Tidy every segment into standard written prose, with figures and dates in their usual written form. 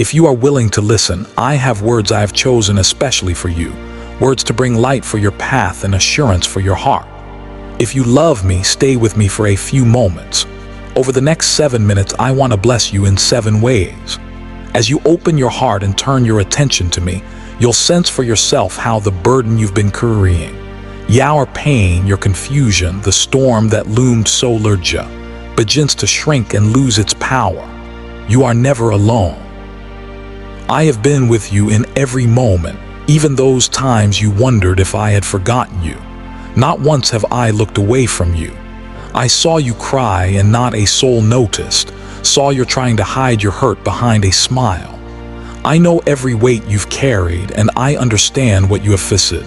If you are willing to listen, I have words I have chosen especially for you, words to bring light for your path and assurance for your heart. If you love me, stay with me for a few moments. Over the next 7 minutes, I want to bless you in 7 ways. As you open your heart and turn your attention to me, you'll sense for yourself how the burden you've been carrying, your pain, your confusion, the storm that loomed so large, begins to shrink and lose its power. You are never alone. I have been with you in every moment, even those times you wondered if I had forgotten you. Not once have I looked away from you. I saw you cry and not a soul noticed, saw you trying to hide your hurt behind a smile. I know every weight you've carried and I understand what you have faced,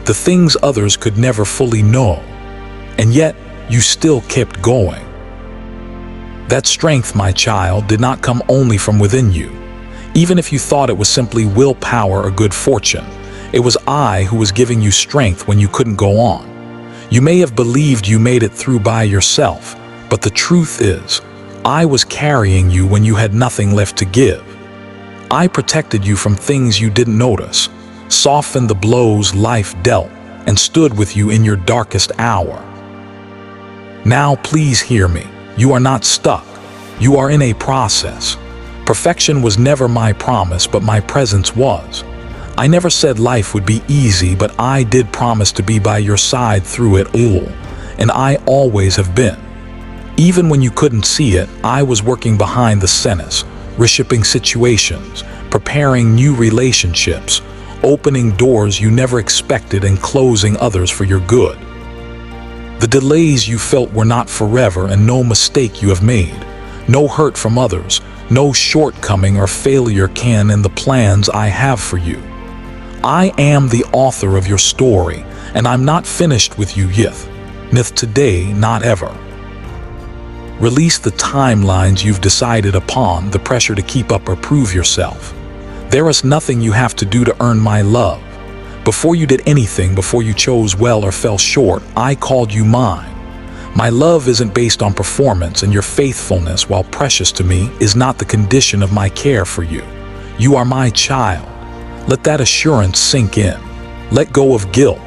the things others could never fully know. And yet, you still kept going. That strength, my child, did not come only from within you. Even if you thought it was simply willpower or good fortune, it was I who was giving you strength when you couldn't go on. You may have believed you made it through by yourself, but the truth is, I was carrying you when you had nothing left to give. I protected you from things you didn't notice, softened the blows life dealt, and stood with you in your darkest hour. Now please hear me. You are not stuck. You are in a process. Perfection was never my promise, but my presence was. I never said life would be easy, but I did promise to be by your side through it all, and I always have been. Even when you couldn't see it, I was working behind the scenes, reshaping situations, preparing new relationships, opening doors you never expected and closing others for your good. The delays you felt were not forever, and no mistake you have made, no hurt from others, no shortcoming or failure can in the plans I have for you. I am the author of your story, and I'm not finished with you yet. Nith today, not ever. Release the timelines you've decided upon, the pressure to keep up or prove yourself. There is nothing you have to do to earn my love. Before you did anything, before you chose well or fell short, I called you mine. My love isn't based on performance, and your faithfulness, while precious to me, is not the condition of my care for you. You are my child. Let that assurance sink in. Let go of guilt.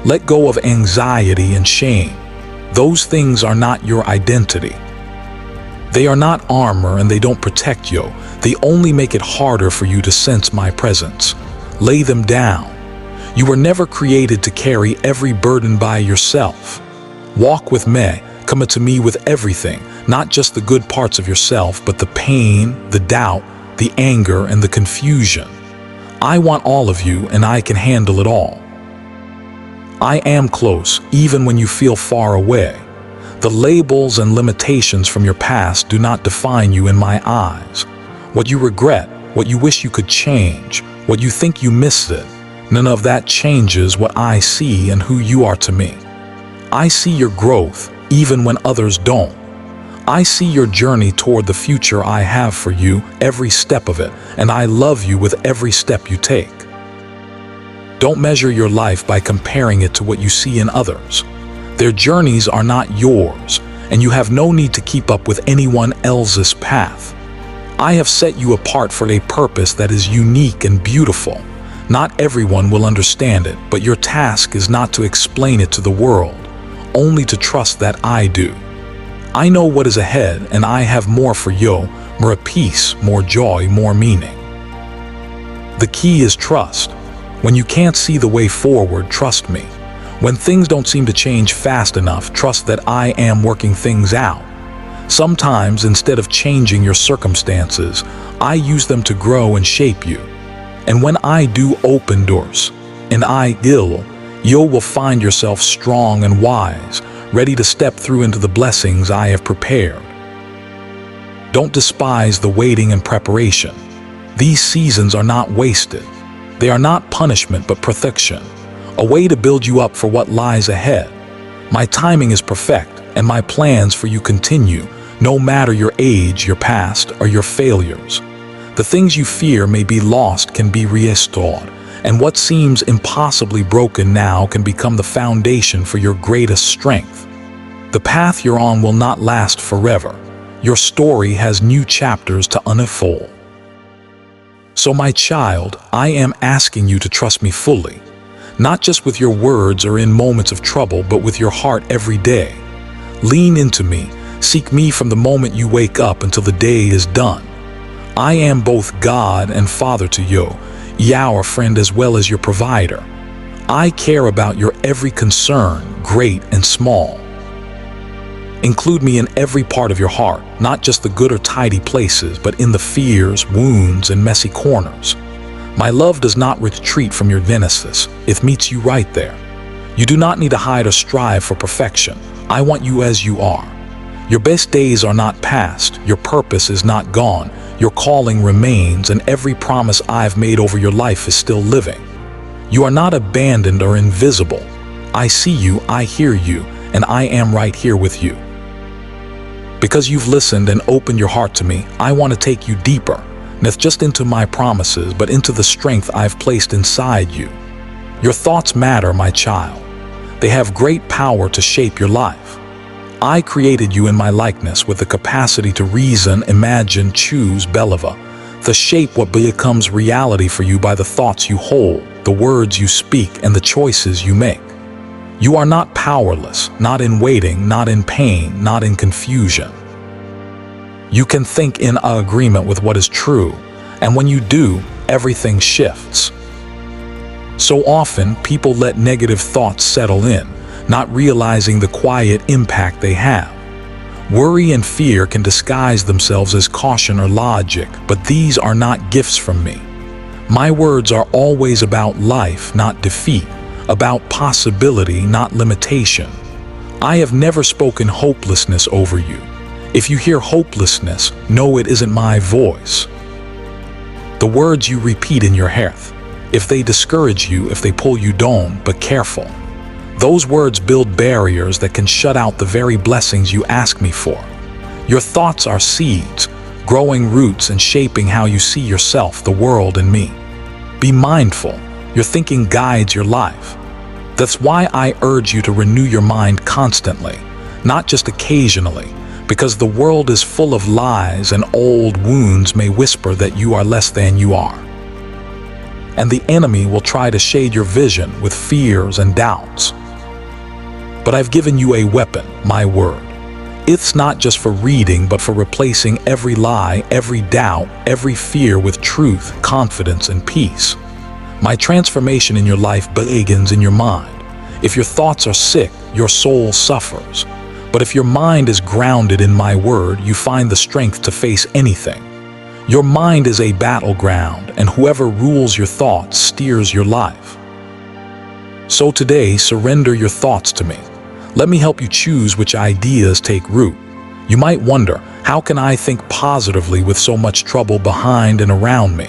Let go of anxiety and shame. Those things are not your identity. They are not armor, and they don't protect you. They only make it harder for you to sense my presence. Lay them down. You were never created to carry every burden by yourself. Walk with me, come to me with everything, not just the good parts of yourself, but the pain, the doubt, the anger, and the confusion. I want all of you, and I can handle it all. I am close, even when you feel far away. The labels and limitations from your past do not define you in my eyes. What you regret, what you wish you could change, what you think you missed it, none of that changes what I see and who you are to me. I see your growth, even when others don't. I see your journey toward the future I have for you, every step of it, and I love you with every step you take. Don't measure your life by comparing it to what you see in others. Their journeys are not yours, and you have no need to keep up with anyone else's path. I have set you apart for a purpose that is unique and beautiful. Not everyone will understand it, but your task is not to explain it to the world, only to trust that I do. I know what is ahead, and I have more for you, more peace, more joy, more meaning. The key is trust. When you can't see the way forward, trust me. When things don't seem to change fast enough, trust that I am working things out. Sometimes, instead of changing your circumstances, I use them to grow and shape you. And when I do open doors, and you will find yourself strong and wise, ready to step through into the blessings I have prepared. Don't despise the waiting and preparation. These seasons are not wasted. They are not punishment, but protection, a way to build you up for what lies ahead. My timing is perfect, and my plans for you continue, no matter your age, your past, or your failures. The things you fear may be lost can be restored, and what seems impossibly broken now can become the foundation for your greatest strength. The path you're on will not last forever. Your story has new chapters to unfold. So my child, I am asking you to trust me fully, not just with your words or in moments of trouble, but with your heart every day. Lean into me, seek me from the moment you wake up until the day is done. I am both God and Father to you, our friend as well as your provider. I care about your every concern, great and small. Include me in every part of your heart, not just the good or tidy places, but in the fears, wounds, and messy corners. My love does not retreat from your genesis. It meets you right there. You do not need to hide or strive for perfection. I want you as you are. Your best days are not past. Your purpose is not gone. Your calling remains, and every promise I've made over your life is still living. You are not abandoned or invisible. I see you, I hear you, and I am right here with you. Because you've listened and opened your heart to me, I want to take you deeper, not just into my promises, but into the strength I've placed inside you. Your thoughts matter, my child. They have great power to shape your life. I created you in my likeness with the capacity to reason, imagine, choose, beleva, to shape what becomes reality for you by the thoughts you hold, the words you speak, and the choices you make. You are not powerless, not in waiting, not in pain, not in confusion. You can think in agreement with what is true, and when you do, everything shifts. So often, people let negative thoughts settle in, not realizing the quiet impact they have. Worry and fear can disguise themselves as caution or logic, but these are not gifts from me. My words are always about life, not defeat, about possibility, not limitation. I have never spoken hopelessness over you. If you hear hopelessness, know it isn't my voice. The words you repeat in your head, if they discourage you, if they pull you down, but careful. Those words build barriers that can shut out the very blessings you ask me for. Your thoughts are seeds, growing roots and shaping how you see yourself, the world, and me. Be mindful. Your thinking guides your life. That's why I urge you to renew your mind constantly, not just occasionally, because the world is full of lies and old wounds may whisper that you are less than you are. And the enemy will try to shade your vision with fears and doubts. But I've given you a weapon, my word. It's not just for reading, but for replacing every lie, every doubt, every fear with truth, confidence, and peace. My transformation in your life begins in your mind. If your thoughts are sick, your soul suffers. But if your mind is grounded in my word, you find the strength to face anything. Your mind is a battleground, and whoever rules your thoughts steers your life. So today, surrender your thoughts to me. Let me help you choose which ideas take root. You might wonder, how can I think positively with so much trouble behind and around me?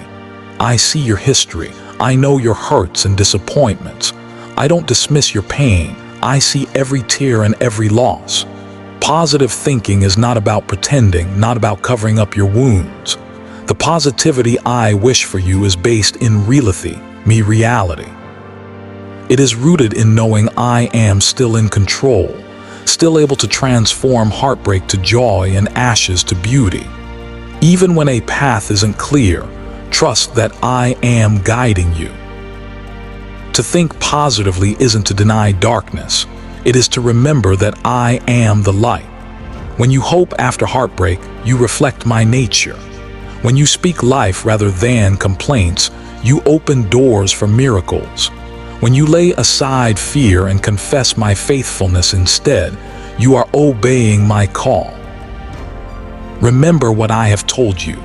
I see your history. I know your hurts and disappointments. I don't dismiss your pain. I see every tear and every loss. Positive thinking is not about pretending, not about covering up your wounds. The positivity I wish for you is based in reality, reality. It is rooted in knowing I am still in control, still able to transform heartbreak to joy and ashes to beauty. Even when a path isn't clear, trust that I am guiding you. To think positively isn't to deny darkness. It is to remember that I am the light. When you hope after heartbreak, you reflect my nature. When you speak life rather than complaints, you open doors for miracles. When you lay aside fear and confess my faithfulness instead, you are obeying my call. Remember what I have told you.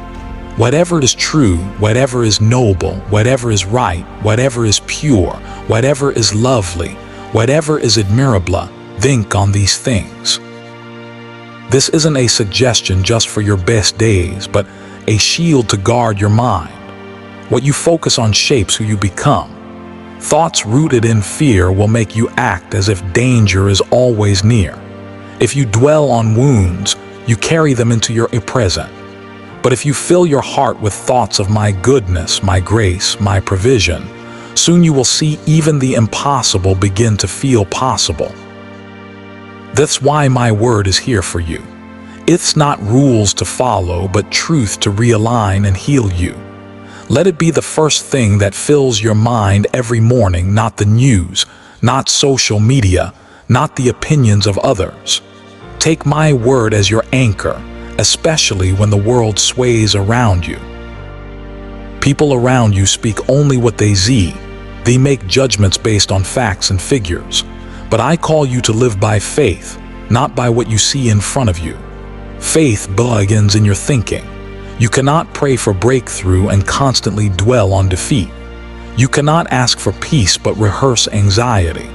Whatever is true, whatever is noble, whatever is right, whatever is pure, whatever is lovely, whatever is admirable, think on these things. This isn't a suggestion just for your best days, but a shield to guard your mind. What you focus on shapes who you become. Thoughts rooted in fear will make you act as if danger is always near. If you dwell on wounds, you carry them into your present. But if you fill your heart with thoughts of my goodness, my grace, my provision, soon you will see even the impossible begin to feel possible. That's why my word is here for you. It's not rules to follow, but truth to realign and heal you. Let it be the first thing that fills your mind every morning, not the news, not social media, not the opinions of others. Take my word as your anchor, especially when the world sways around you. People around you speak only what they see. They make judgments based on facts and figures. But I call you to live by faith, not by what you see in front of you. Faith begins in your thinking. You cannot pray for breakthrough and constantly dwell on defeat. You cannot ask for peace but rehearse anxiety.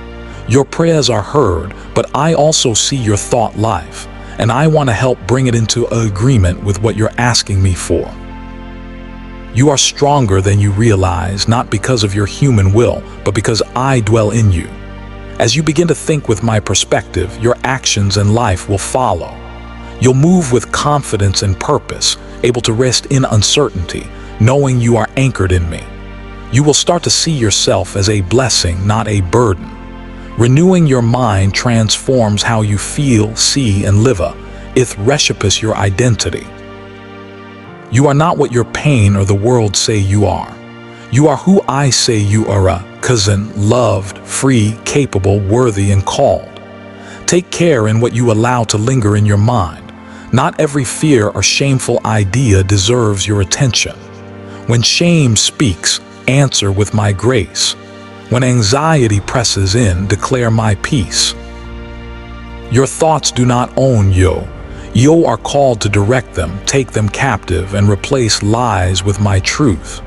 Your prayers are heard, but I also see your thought life, and I want to help bring it into agreement with what you're asking me for. You are stronger than you realize, not because of your human will, but because I dwell in you. As you begin to think with my perspective, your actions and life will follow. You'll move with confidence and purpose, able to rest in uncertainty, knowing you are anchored in me. You will start to see yourself as a blessing, not a burden. Renewing your mind transforms how you feel, see, and live. It reshapes your identity. You are not what your pain or the world say you are. You are who I say you are, a cousin, loved, free, capable, worthy, and called. Take care in what you allow to linger in your mind. Not every fear or shameful idea deserves your attention. When shame speaks, answer with my grace. When anxiety presses in, declare my peace. Your thoughts do not own you. You are called to direct them, take them captive, and replace lies with my truth.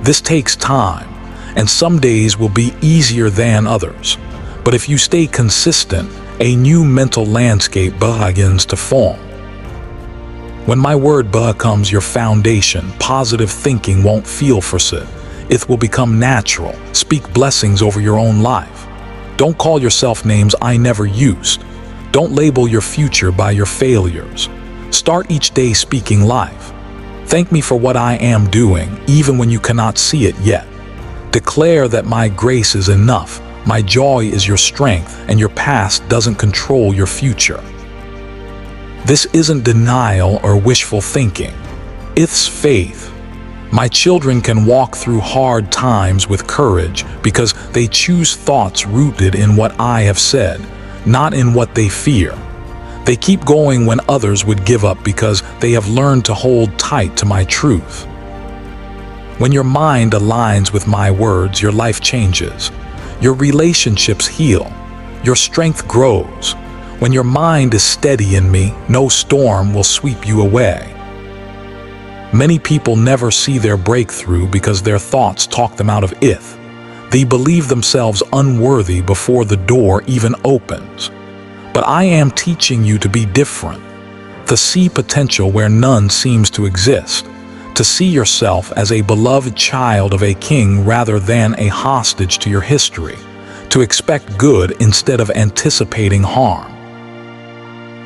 This takes time, and some days will be easier than others. But if you stay consistent, a new mental landscape begins to form. When my word becomes your foundation, positive thinking won't feel forced. It will become natural. Speak blessings over your own life. Don't call yourself names I never used. Don't label your future by your failures. Start each day speaking life. Thank me for what I am doing, even when you cannot see it yet. Declare that my grace is enough, my joy is your strength, and your past doesn't control your future. This isn't denial or wishful thinking. It's faith. My children can walk through hard times with courage because they choose thoughts rooted in what I have said, not in what they fear. They keep going when others would give up because they have learned to hold tight to my truth. When your mind aligns with my words, your life changes. Your relationships heal. Your strength grows. When your mind is steady in me, no storm will sweep you away. Many people never see their breakthrough because their thoughts talk them out of it. They believe themselves unworthy before the door even opens. But I am teaching you to be different, to see potential where none seems to exist, to see yourself as a beloved child of a king rather than a hostage to your history, to expect good instead of anticipating harm.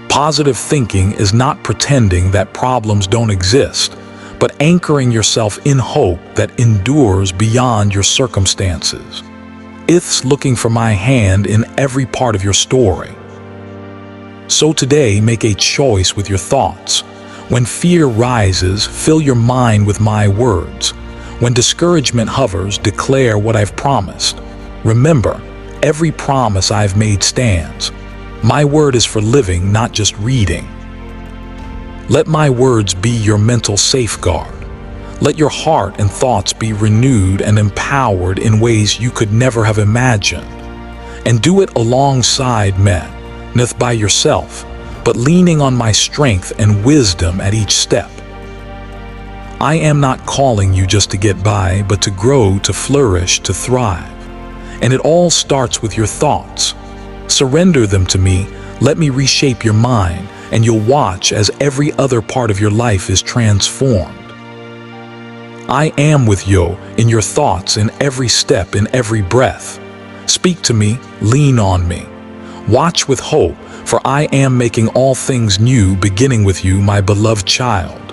Positive thinking is not pretending that problems don't exist, but anchoring yourself in hope that endures beyond your circumstances. It's looking for my hand in every part of your story. So today, make a choice with your thoughts. When fear rises, fill your mind with my words. When discouragement hovers, declare what I've promised. Remember, every promise I've made stands. My word is for living, not just reading. Let my words be your mental safeguard. Let your heart and thoughts be renewed and empowered in ways you could never have imagined. And do it alongside men, not by yourself, but leaning on my strength and wisdom at each step. I am not calling you just to get by, but to grow, to flourish, to thrive. And it all starts with your thoughts. Surrender them to me, let me reshape your mind, and you'll watch as every other part of your life is transformed. I am with you in your thoughts, in every step, in every breath. Speak to me, lean on me. Watch with hope, for I am making all things new, beginning with you, my beloved child.